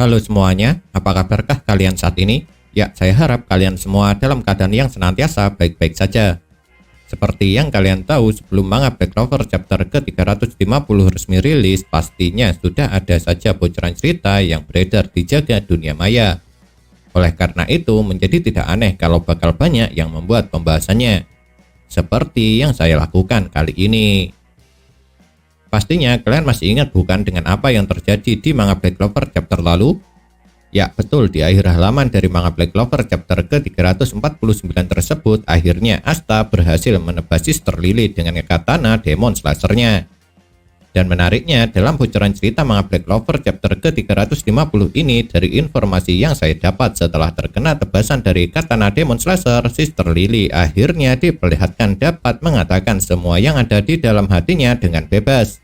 Halo semuanya, apa kabarkah kalian saat ini? Ya, saya harap kalian semua dalam keadaan yang senantiasa baik-baik saja. Seperti yang kalian tahu, sebelum manga Black Clover chapter ke-350 resmi rilis, pastinya sudah ada saja bocoran cerita yang beredar di jagat dunia maya. Oleh karena itu, menjadi tidak aneh kalau bakal banyak yang membuat pembahasannya. Seperti yang saya lakukan kali ini. Pastinya kalian masih ingat bukan dengan apa yang terjadi di manga Black Clover chapter lalu? Ya betul, di akhir halaman dari manga Black Clover chapter ke-349 tersebut, akhirnya Asta berhasil menebas Sister Lily dengan katana Demon Slasher-nya. Dan menariknya, dalam bocoran cerita manga Black Clover chapter ke-350 ini, dari informasi yang saya dapat setelah terkena tebasan dari katana Demon Slasher, Sister Lily akhirnya diperlihatkan dapat mengatakan semua yang ada di dalam hatinya dengan bebas.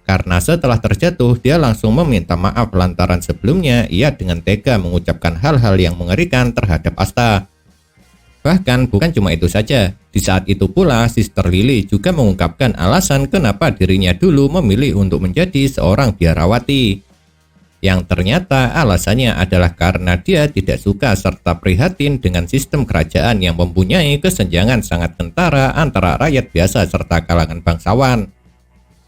Karena setelah terjatuh, dia langsung meminta maaf lantaran sebelumnya ia dengan tega mengucapkan hal-hal yang mengerikan terhadap Asta. Bahkan bukan cuma itu saja, di saat itu pula Sister Lily juga mengungkapkan alasan kenapa dirinya dulu memilih untuk menjadi seorang biarawati. Yang ternyata alasannya adalah karena dia tidak suka serta prihatin dengan sistem kerajaan yang mempunyai kesenjangan sangat kentara antara rakyat biasa serta kalangan bangsawan.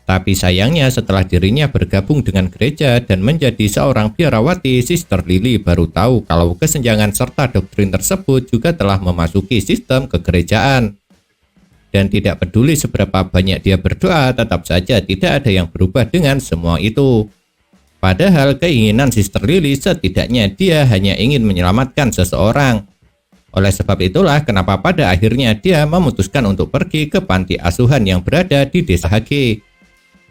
Tapi sayangnya setelah dirinya bergabung dengan gereja dan menjadi seorang biarawati, Sister Lily baru tahu kalau kesenjangan serta doktrin tersebut juga telah memasuki sistem kegerejaan. Dan tidak peduli seberapa banyak dia berdoa, tetap saja tidak ada yang berubah dengan semua itu. Padahal keinginan Sister Lily setidaknya dia hanya ingin menyelamatkan seseorang. Oleh sebab itulah kenapa pada akhirnya dia memutuskan untuk pergi ke panti asuhan yang berada di desa Hage.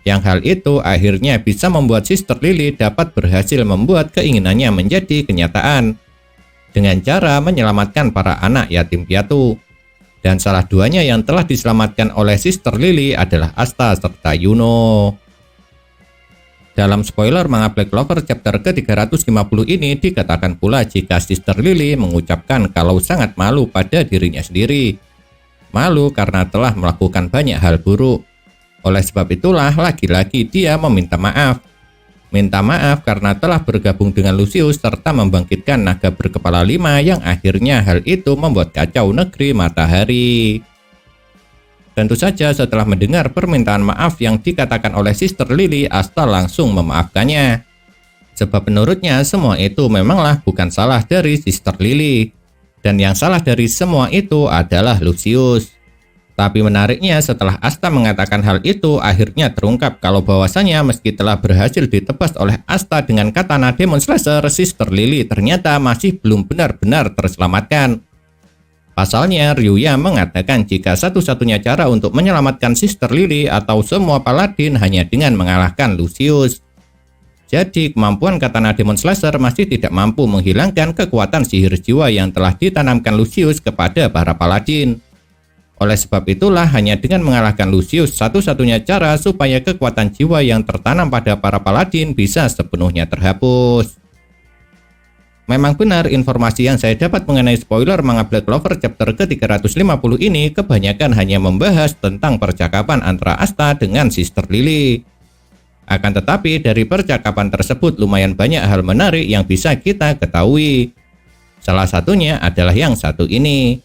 Yang hal itu akhirnya bisa membuat Sister Lily dapat berhasil membuat keinginannya menjadi kenyataan dengan cara menyelamatkan para anak yatim piatu. Dan salah duanya yang telah diselamatkan oleh Sister Lily adalah Asta serta Yuno. Dalam spoiler manga Black Clover chapter ke-350 ini dikatakan pula jika Sister Lily mengucapkan kalau sangat malu pada dirinya sendiri. Malu karena telah melakukan banyak hal buruk. Oleh sebab itulah lagi-lagi dia meminta maaf. Minta maaf karena telah bergabung dengan Lucius serta membangkitkan naga berkepala 5 yang akhirnya hal itu membuat kacau negeri matahari. Tentu saja setelah mendengar permintaan maaf yang dikatakan oleh Sister Lily, Asta langsung memaafkannya. Sebab menurutnya semua itu memanglah bukan salah dari Sister Lily. Dan yang salah dari semua itu adalah Lucius. Tapi menariknya setelah Asta mengatakan hal itu, akhirnya terungkap kalau bahwasanya meski telah berhasil ditebas oleh Asta dengan katana Demon Slasher, Sister Lily ternyata masih belum benar-benar terselamatkan. Pasalnya Ryuya mengatakan jika satu-satunya cara untuk menyelamatkan Sister Lily atau semua paladin hanya dengan mengalahkan Lucius. Jadi kemampuan katana Demon Slasher masih tidak mampu menghilangkan kekuatan sihir jiwa yang telah ditanamkan Lucius kepada para paladin. Oleh sebab itulah hanya dengan mengalahkan Lucius satu-satunya cara supaya kekuatan jiwa yang tertanam pada para paladin bisa sepenuhnya terhapus. Memang benar informasi yang saya dapat mengenai spoiler manga Black Clover chapter ke-350 ini kebanyakan hanya membahas tentang percakapan antara Asta dengan Sister Lily. Akan tetapi dari percakapan tersebut lumayan banyak hal menarik yang bisa kita ketahui. Salah satunya adalah yang satu ini.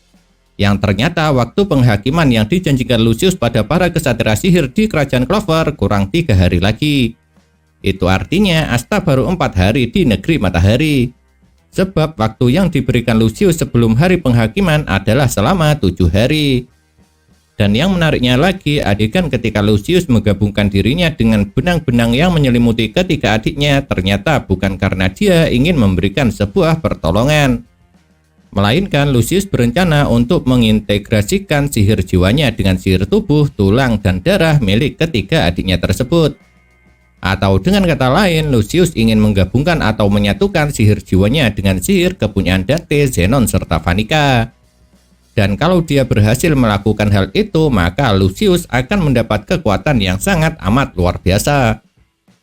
Yang ternyata waktu penghakiman yang dijanjikan Lucius pada para kesatria sihir di kerajaan Clover kurang 3 hari lagi. Itu artinya Asta baru 4 hari di negeri matahari. Sebab waktu yang diberikan Lucius sebelum hari penghakiman adalah selama 7 hari. Dan yang menariknya lagi, adegan ketika Lucius menggabungkan dirinya dengan benang-benang yang menyelimuti ketiga adiknya ternyata bukan karena dia ingin memberikan sebuah pertolongan. Melainkan Lucius berencana untuk mengintegrasikan sihir jiwanya dengan sihir tubuh, tulang, dan darah milik ketiga adiknya tersebut. Atau dengan kata lain, Lucius ingin menggabungkan atau menyatukan sihir jiwanya dengan sihir kepunyaan Dante, Zenon, serta Vanica. Dan kalau dia berhasil melakukan hal itu, maka Lucius akan mendapat kekuatan yang sangat amat luar biasa.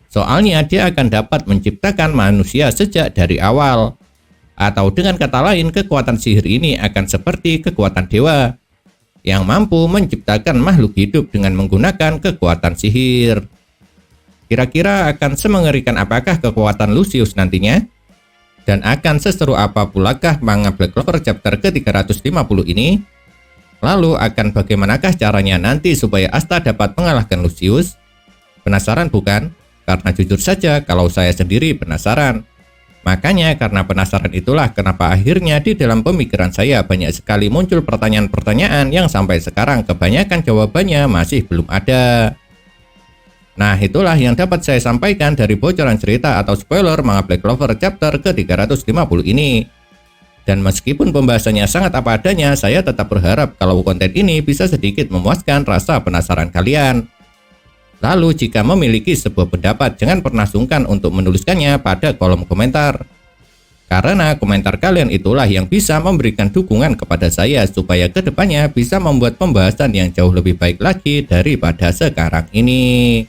Soalnya dia akan dapat menciptakan manusia sejak dari awal. Atau dengan kata lain, kekuatan sihir ini akan seperti kekuatan dewa yang mampu menciptakan makhluk hidup dengan menggunakan kekuatan sihir. Kira-kira akan semengerikan apakah kekuatan Lucius nantinya? Dan akan seseru apa pulakah manga Black Clover chapter ke-350 ini? Lalu akan bagaimanakah caranya nanti supaya Asta dapat mengalahkan Lucius? Penasaran bukan? Karena jujur saja kalau saya sendiri penasaran. Makanya karena penasaran itulah kenapa akhirnya di dalam pemikiran saya banyak sekali muncul pertanyaan-pertanyaan yang sampai sekarang kebanyakan jawabannya masih belum ada. Nah, itulah yang dapat saya sampaikan dari bocoran cerita atau spoiler manga Black Clover chapter ke-350 ini. Dan meskipun pembahasannya sangat apa adanya, saya tetap berharap kalau konten ini bisa sedikit memuaskan rasa penasaran kalian. Lalu jika memiliki sebuah pendapat, jangan pernah sungkan untuk menuliskannya pada kolom komentar. Karena komentar kalian itulah yang bisa memberikan dukungan kepada saya supaya kedepannya bisa membuat pembahasan yang jauh lebih baik lagi daripada sekarang ini.